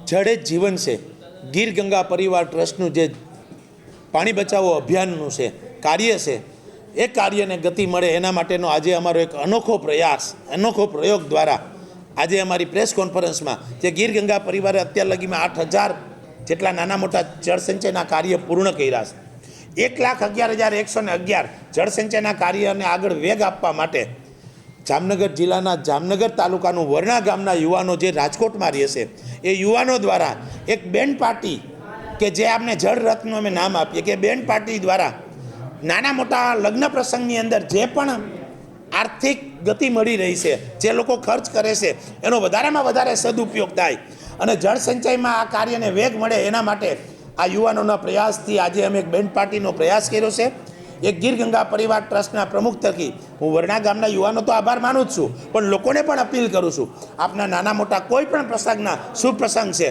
જળ જ જીવન છે. ગીર ગંગા પરિવાર ટ્રસ્ટનું જે પાણી બચાવો અભિયાનનું છે કાર્ય છે, એ કાર્યને ગતિ મળે એના માટેનો આજે અમારો એક અનોખો પ્રયાસ, અનોખો પ્રયોગ દ્વારા આજે અમારી પ્રેસ કોન્ફરન્સમાં જે ગીર ગંગા પરિવારે અત્યાર લગીમાં 8,000 જેટલા નાના મોટા જળસંચયના કાર્ય પૂર્ણ કર્યા છે. 1,11,111 જળસંચયના કાર્યને આગળ વેગ આપવા માટે જામનગર જિલ્લાના જામનગર તાલુકાનું વરણા ગામના યુવાનો જે રાજકોટમાં રહે છે, એ યુવાનો દ્વારા એક બેન્ડ પાર્ટી કે જે આપણે જળ રથનું અમે નામ આપીએ કે બેન્ડ પાર્ટી દ્વારા નાના મોટા લગ્ન પ્રસંગની અંદર જે પણ આર્થિક ગતિ મળી રહી છે, જે લોકો ખર્ચ કરે છે, એનો વધારેમાં વધારે સદુપયોગ થાય અને જળ સંચયમાં આ કાર્યને વેગ મળે એના માટે આ યુવાનોના પ્રયાસથી આજે અમે એક બેન્ડ પાર્ટીનો પ્રયાસ કર્યો છે. એક ગીર ગંગા પરિવાર ટ્રસ્ટના પ્રમુખ તરીકે હું વરણા ગામના યુવાનો તો આભાર માનું જ છું, પણ લોકોને પણ અપીલ કરું છું, આપના નાના મોટા કોઈ પણ પ્રસંગના શુભ પ્રસંગ છે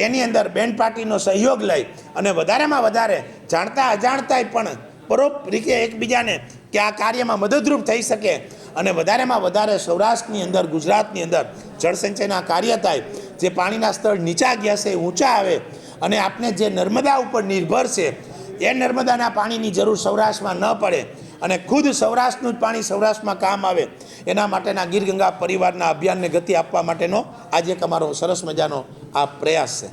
એની અંદર બેન્ડ પાર્ટીનો સહયોગ લઈ અને વધારેમાં વધારે જાણતા અજાણતાય પણ પરોપરીકે એકબીજાને કે આ કાર્યમાં મદદરૂપ થઈ શકે અને વધારેમાં વધારે સૌરાષ્ટ્રની અંદર, ગુજરાતની અંદર જળસંચયના કાર્ય થાય, જે પાણીના સ્તર નીચા ગયા છે ઊંચા આવે અને આપણે જે નર્મદા ઉપર નિર્ભર છે એ નર્મદાના પાણીની જરૂર સૌરાષ્ટ્રમાં ન પડે અને ખુદ સૌરાષ્ટ્રનું જ પાણી સૌરાષ્ટ્રમાં કામ આવે એના માટેના ગીર ગંગા પરિવારના અભિયાનને ગતિ આપવા માટેનો આજે એક અમારો સરસ મજાનો આ પ્રયાસ છે.